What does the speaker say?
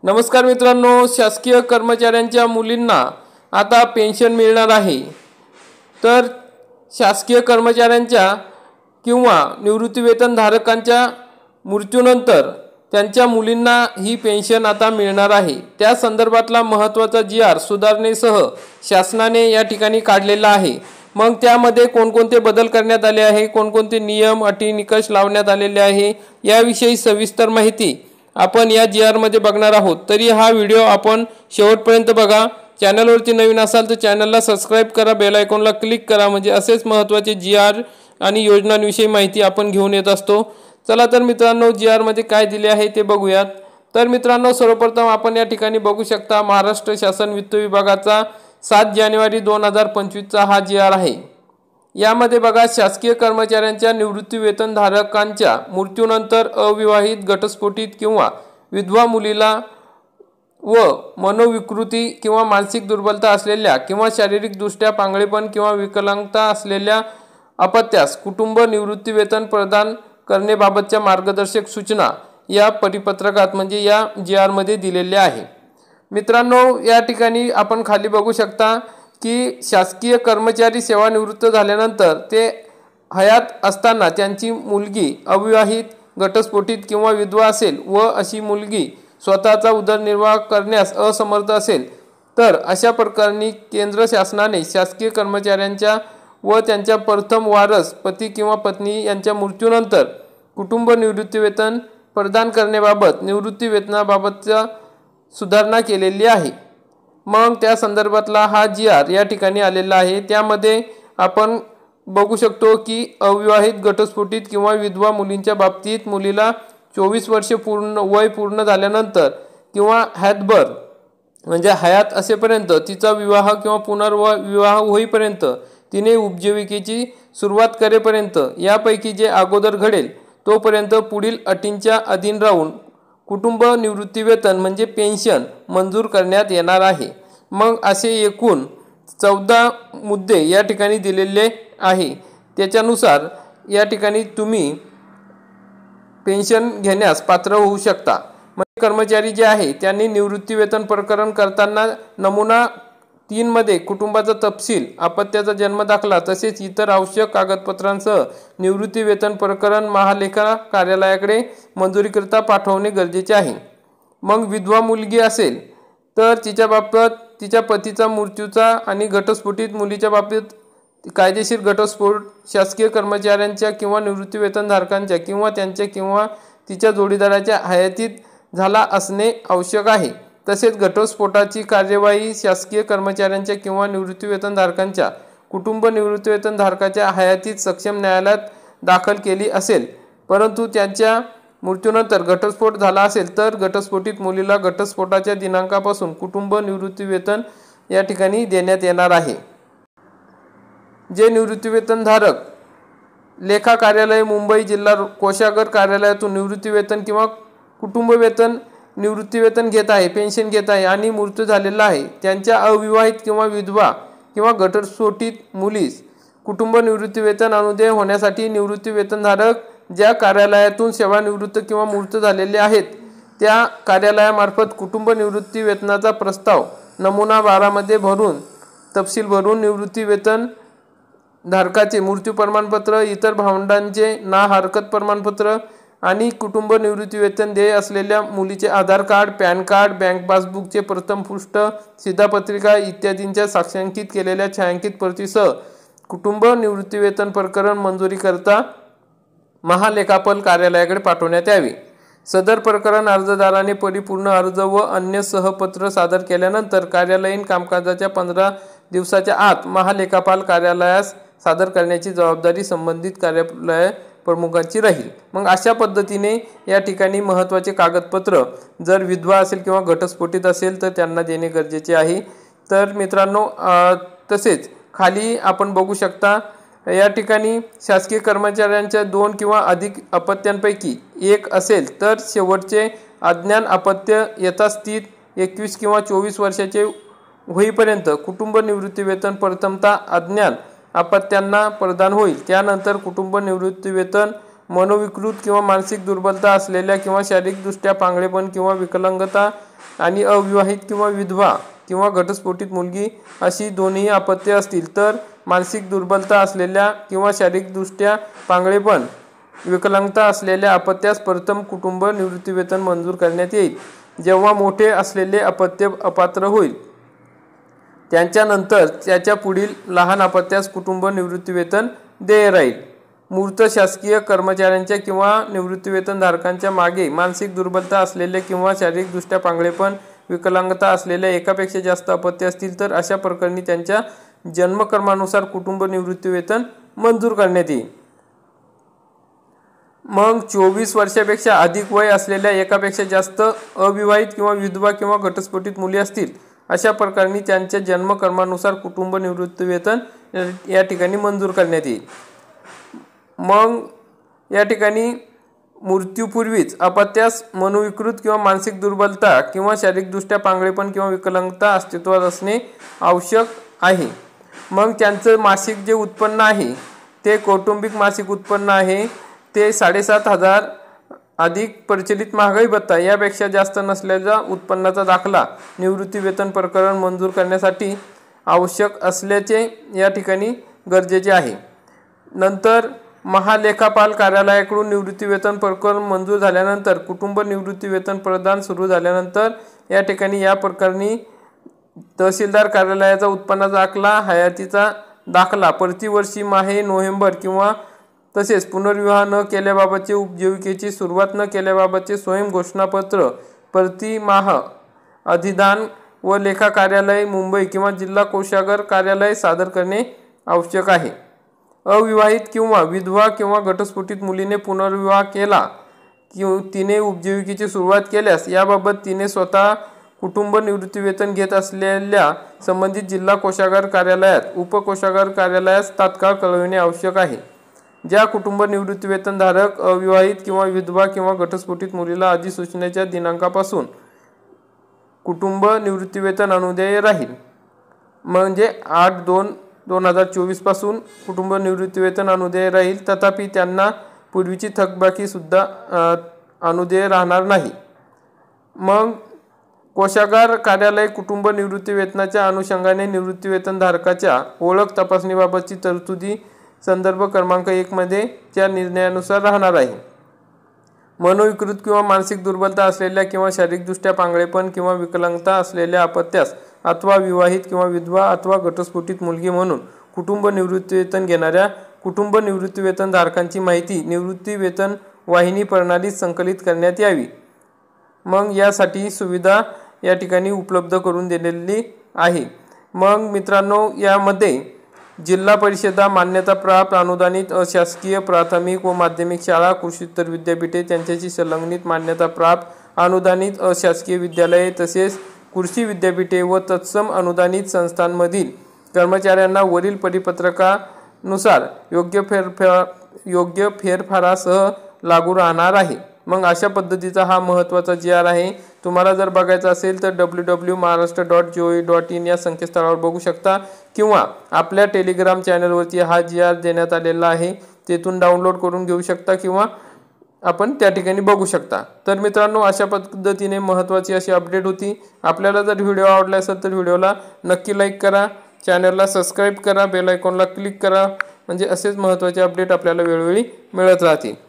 नमस्कार मित्रांनो, शासकीय कर्मचाऱ्यांच्या मुलींना आता पेन्शन मिळणार आहे। तर शासकीय कर्मचाऱ्यांच्या किंवा निवृत्तीवेतन धारकांच्या मृत्यूनंतर त्यांच्या मुलींना ही पेन्शन आता मिळणार आहे। त्या संदर्भातला महत्त्वाचा जी.आर. सुधारणेसह शासनाने या ठिकाणी काढलेला आहे। मग त्यामध्ये कोणकोणते बदल करण्यात आले आहे, कोणकोणते नियम अटी निकष लावण्यात आलेले आहे, याविषयी सविस्तर माहिती आपण या जी.आर. मध्ये बघणार आहोत। तरी हा व्हिडिओ आपण शेवटपर्यंत बघा। चॅनलवरती नवीन असाल तर चॅनलला सबस्क्राइब करा, बेल आयकॉनला क्लिक करा, म्हणजे असेच महत्त्वाचे जी.आर. आणि योजनांविषयी माहिती आपण घेऊन येत असतो। चला तर मित्रांनो, जी.आर. मध्ये काय दिले आहे ते बघूयात। तर मित्रांनो, सर्वप्रथम आपण या ठिकाणी बघू शकता महाराष्ट्र शासन वित्त विभागाचा 7 जानेवारी 2025 चा हा जी.आर. आहे। यामध्ये बघा, शासकीय कर्मचाऱ्यांच्या निवृत्तीवेतन धारकांच्या मृत्यूनंतर अविवाहित, घटस्फोटित किंवा विधवा मुलीला व मनोविकृती किंवा मानसिक दुर्बलता असलेल्या किंवा शारीरिकदृष्ट्या पांगळेपण किंवा विकलांगता असलेल्या अपत्यास कुटुंब निवृत्तीवेतन प्रदान करण्याबाबतच्या मार्गदर्शक सूचना या परिपत्रकात म्हणजे या जी.आर. मध्ये दिलेल्या आहे। मित्रांनो, या ठिकाणी आपण खाली बघू शकता की शासकीय कर्मचारी सेवानिवृत्त झाल्यानंतर ते हयात असताना त्यांची मुलगी अविवाहित, घटस्फोटित किंवा विधवा असेल व अशी मुलगी स्वतःचा उदरनिर्वाह करण्यास असमर्थ असेल तर अशा प्रकरणी केंद्र शासनाने शासकीय कर्मचाऱ्यांच्या व त्यांच्या प्रथम वारस पती किंवा पत्नी यांच्या मृत्यूनंतर कुटुंब निवृत्तीवेतन प्रदान करण्याबाबत निवृत्तीवेतनाबाबतच्या सुधारणा केलेली आहे। मग त्या संदर्भातला हा जी.आर. या ठिकाणी आलेला आहे। त्यामध्ये आपण बघू शकतो की अविवाहित, घटस्फोटित किंवा विधवा मुलींच्या बाबतीत मुलीला 24 वर्षे वय पूर्ण झाल्यानंतर किंवा हयातभर म्हणजे हयात असेपर्यंत तिचा विवाह किंवा पुनर्विवाह होईपर्यंत तिने उपजीविकेची सुरुवात करेपर्यंत यापैकी जे अगोदर घडेल तोपर्यंत पुढील अटींच्या अधीन राहून कुटुंब निवृत्तीवेतन म्हणजे पेन्शन मंजूर करण्यात येणार आहे। मग असे एकूण 14 मुद्दे या ठिकाणी दिलेले आहे। त्याच्यानुसार या ठिकाणी तुम्ही पेन्शन घेण्यास पात्र होऊ शकता। म्हणजे कर्मचारी जे आहे त्यांनी निवृत्तीवेतन प्रकरण करताना नमुना 3 मध्ये कुटुंबाचा तपशील, अपत्याचा जन्म दाखला तसेच इतर आवश्यक कागदपत्रांसह निवृत्तीवेतन प्रकरण महालेखा कार्यालयाकडे मंजुरीकरिता पाठवणे गरजेचे आहे। मग विधवा मुलगी असेल तर तिच्या बाबतीत तिच्या पतीचा मृत्यूचा आणि घटस्फोटित मुलीच्या बाबतीत कायदेशीर घटस्फोट शासकीय कर्मचाऱ्यांच्या किंवा निवृत्तीवेतनधारकांच्या किंवा त्यांच्या किंवा तिच्या जोडीदाराच्या हयातीत झाला असणे आवश्यक आहे। तसेच घटस्फोटाची कार्यवाही शासकीय कर्मचाऱ्यांच्या किंवा निवृत्तीवेतनधारकांच्या कुटुंब निवृत्तीवेतनधारकाच्या हयातीत सक्षम न्यायालयात दाखल केली असेल, परंतु त्यांच्या मृत्यूनंतर घटस्फोट झाला असेल तर घटस्फोटित मुलीला घटस्फोटाच्या दिनांकापासून कुटुंब निवृत्तीवेतन या ठिकाणी देण्यात येणार आहे। जे निवृत्तीवेतनधारक लेखा कार्यालय मुंबई जिल्हा कोषागार कार्यालयातून निवृत्तीवेतन किंवा कुटुंबवेतन निवृत्तीवेतन घेत आहे, पेन्शन घेत आहे आणि मृत्यू झालेला आहे, त्यांच्या अविवाहित किंवा विधवा किंवा घटस्फोटित मुलीस कुटुंब निवृत्तीवेतन अनुदेय होण्यासाठी निवृत्तीवेतनधारक ज्या कार्यालयातून सेवानिवृत्त किंवा मृत झालेले आहेत त्या कार्यालयामार्फत कुटुंब निवृत्तीवेतनाचा प्रस्ताव नमुना 12 मध्ये भरून तपशील भरून निवृत्तीवेतन धारकाचे मृत्यू प्रमाणपत्र, इतर भावंडांचे ना हरकत प्रमाणपत्र आणि कुटुंब निवृत्तीवेतन देय असलेल्या मुलीचे आधार कार्ड, पॅन कार्ड, बँक पासबुकचे प्रथम पृष्ठ, शिधापत्रिका इत्यादींच्या साक्षांकित केलेल्या छायांकित प्रतीसह कुटुंब निवृत्तीवेतन प्रकरण मंजुरीकरिता महालेखापाल कार्यालयाकडे पाठवण्यात यावे। सदर प्रकरण अर्जदाराने परिपूर्ण अर्ज व अन्य सहपत्र सादर केल्यानंतर कार्यालयीन कामकाजाच्या 15 दिवसाच्या आत महालेखापाल कार्यालयास सादर करण्याची जबाबदारी संबंधित कार्यालय प्रमुखांची राहील। मग अशा पद्धतीने या ठिकाणी महत्त्वाचे कागदपत्र जर विधवा असेल किंवा घटस्फोटित असेल तर त्यांना देणे गरजेचे आहे। तर मित्रांनो, तसेच खाली आपण बघू शकता या ठिकाणी शासकीय कर्मचाऱ्यांच्या 2 किंवा अधिक अपत्यांपैकी एक असेल तर शेवटचे अज्ञान अपत्य यथास्थित 21 किंवा 24 वर्षाचे होईपर्यंत कुटुंब निवृत्तीवेतन प्रथमतः अज्ञान अपत्यांना प्रदान होईल। त्यानंतर कुटुंब निवृत्तीवेतन मनोविकृत किंवा मानसिक दुर्बलता असलेल्या किंवा शारीरिकदृष्ट्या पांगळेपण किंवा विकलांगता आणि अविवाहित किंवा विधवा किंवा घटस्फोटित मुलगी अशी दोन्ही अपत्ये असतील तर मानसिक दुर्बलता असलेल्या किंवा शारीरिकदृष्ट्या पांगळेपण विकलांगता असलेल्या अपत्यास प्रथम कुटुंब निवृत्तीवेतन मंजूर करण्यात येईल. जेव्हा मोठे असलेले अपत्य अपात्र होईल त्यांच्यानंतर त्याच्या पुढील लहान अपत्यास कुटुंब निवृत्तीवेतन देय राहील. मूर्त शासकीय कर्मचाऱ्यांच्या किंवा निवृत्तीवेतनधारकांच्या मागे मानसिक दुर्बलता असलेले किंवा शारीरिकदृष्ट्या पांगळेपण विकलांगता असलेल्या एकापेक्षा जास्त अपत्य असतील तर अशा प्रकरणी त्यांच्या जन्मकर्मानुसार कुटुंब निवृत्तीवेतन मंजूर करण्यात येईल. मग 24 वर्षापेक्षा अधिक वय असलेल्या एकापेक्षा जास्त अविवाहित किंवा विधवा किंवा घटस्फोटित मुली असतील अशा प्रकरणी त्यांच्या जन्मकर्मानुसार कुटुंब निवृत्तीवेतन या ठिकाणी मंजूर करण्यात येईल. मग या ठिकाणी मृत्यूपूर्वीच अपत्यास मनोविकृत किंवा मानसिक दुर्बलता किंवा शारीरिकदृष्ट्या पांगळेपण किंवा विकलांगता अस्तित्वात असणे आवश्यक आहे. मग त्यांचं मासिक जे उत्पन्न आहे ते कौटुंबिक मासिक उत्पन्न आहे ते 7,500 अधिक प्रचलित महागाई भत्ता यापेक्षा जास्त नसलेला उत्पन्नाचा दाखला निवृत्तीवेतन प्रकरण मंजूर करण्यासाठी आवश्यक असल्याचे या ठिकाणी गरजेचे आहे. नंतर महालेखापाल कार्यालयाकडून निवृत्तीवेतन प्रकरण मंजूर झाल्यानंतर कुटुंब निवृत्तीवेतन प्रदान सुरू झाल्यानंतर या ठिकाणी या प्रकरणी तहसीलदार कार्यालयाचा उत्पन्नाचा दाखला हयातीचा दाखला प्रतिवर्षी माहे नोव्हेंबर किंवा तसेच पुनर्विवाह न केल्याबाबतचे उपजीविकेची सुरुवात न केल्याबाबतचे स्वयं घोषणापत्र प्रतिमाह अधिदान व लेखा कार्यालय मुंबई किंवा जिल्हा कोषागार कार्यालय सादर करणे आवश्यक आहे. अविवाहित किंवा विधवा किंवा घटस्फोटित मुलीने पुनर्विवाह केला किंवा तिने उपजीविकेची सुरुवात केल्यास याबाबत तिने स्वतः कुटुंब निवृत्तीवेतन घेत असलेल्या संबंधित जिल्हा कोषागार कार्यालयात उपकोषागार कार्यालयास तात्काळ कळविणे आवश्यक आहे. ज्या कुटुंब निवृत्तीवेतनधारक अविवाहित किंवा विधवा किंवा घटस्फोटित मुलीला अधिसूचनेच्या दिनांकापासून कुटुंब निवृत्तीवेतन अनुदेय राहील म्हणजे 8/2/2024 पासून कुटुंब निवृत्तीवेतन अनुदेय राहील तथापि त्यांना पूर्वीची थकबाकी सुद्धा अनुदेय राहणार नाही. मग कोषागार कार्यालय कुटुंब निवृत्तीवेतनाच्या अनुषंगाने निवृत्तीवेतनधारकाच्या ओळख तपासणीबाबतची तरतुदी संदर्भ क्रमांक 1 मध्ये च्या निर्णयानुसार राहणार आहे. मनोविकृत किंवा मानसिक दुर्बलता असलेल्या किंवा शारीरिकदृष्ट्या पांगळेपण किंवा विकलांगता असलेल्या अपत्यास अथवा विवाहित किंवा विधवा अथवा घटस्फोटित मुलगी म्हणून कुटुंब निवृत्तीवेतन घेणाऱ्या कुटुंब निवृत्तीवेतनधारकांची माहिती निवृत्तीवेतन वाहिनी प्रणालीत संकलित करण्यात यावी. मग यासाठी सुविधा या ठिकाणी उपलब्ध करून दिलेली आहे. मग मित्रांनो यामध्ये जिल्हा परिषदा मान्यताप्राप्त अनुदानित अशासकीय प्राथमिक व माध्यमिक शाळा कृषीत्तर विद्यापीठे त्यांच्याशी संलग्नित मान्यताप्राप्त अनुदानित अशासकीय विद्यालये तसेच कृषी विद्यापीठे व तत्सम अनुदानित संस्थांमधील कर्मचाऱ्यांना वरील परिपत्रकानुसार योग्य फेरफारासह लागू राहणार आहे. मग अशा पद्धतीचा हा महत्त्वाचा GR आहे. तुम्हाला जर बघायचा असेल तर www.maharashtra.gov.in या संकेतस्थळावर बघू शकता किंवा आपल्या टेलिग्राम चॅनलवरती हा GR देण्यात आलेला आहे तेथून डाउनलोड करून घेऊ शकता किंवा आपण त्या ठिकाणी बघू शकता. तर मित्रांनो अशा पद्धतीने महत्त्वाची अशी अपडेट होती. आपल्याला जर व्हिडिओ आवडला असेल तर व्हिडिओला नक्की लाईक करा, चॅनलला सबस्क्राईब करा, बेल आयकॉनला क्लिक करा म्हणजे असेच महत्त्वाचे अपडेट आपल्याला वेळोवेळी मिळत राहतील.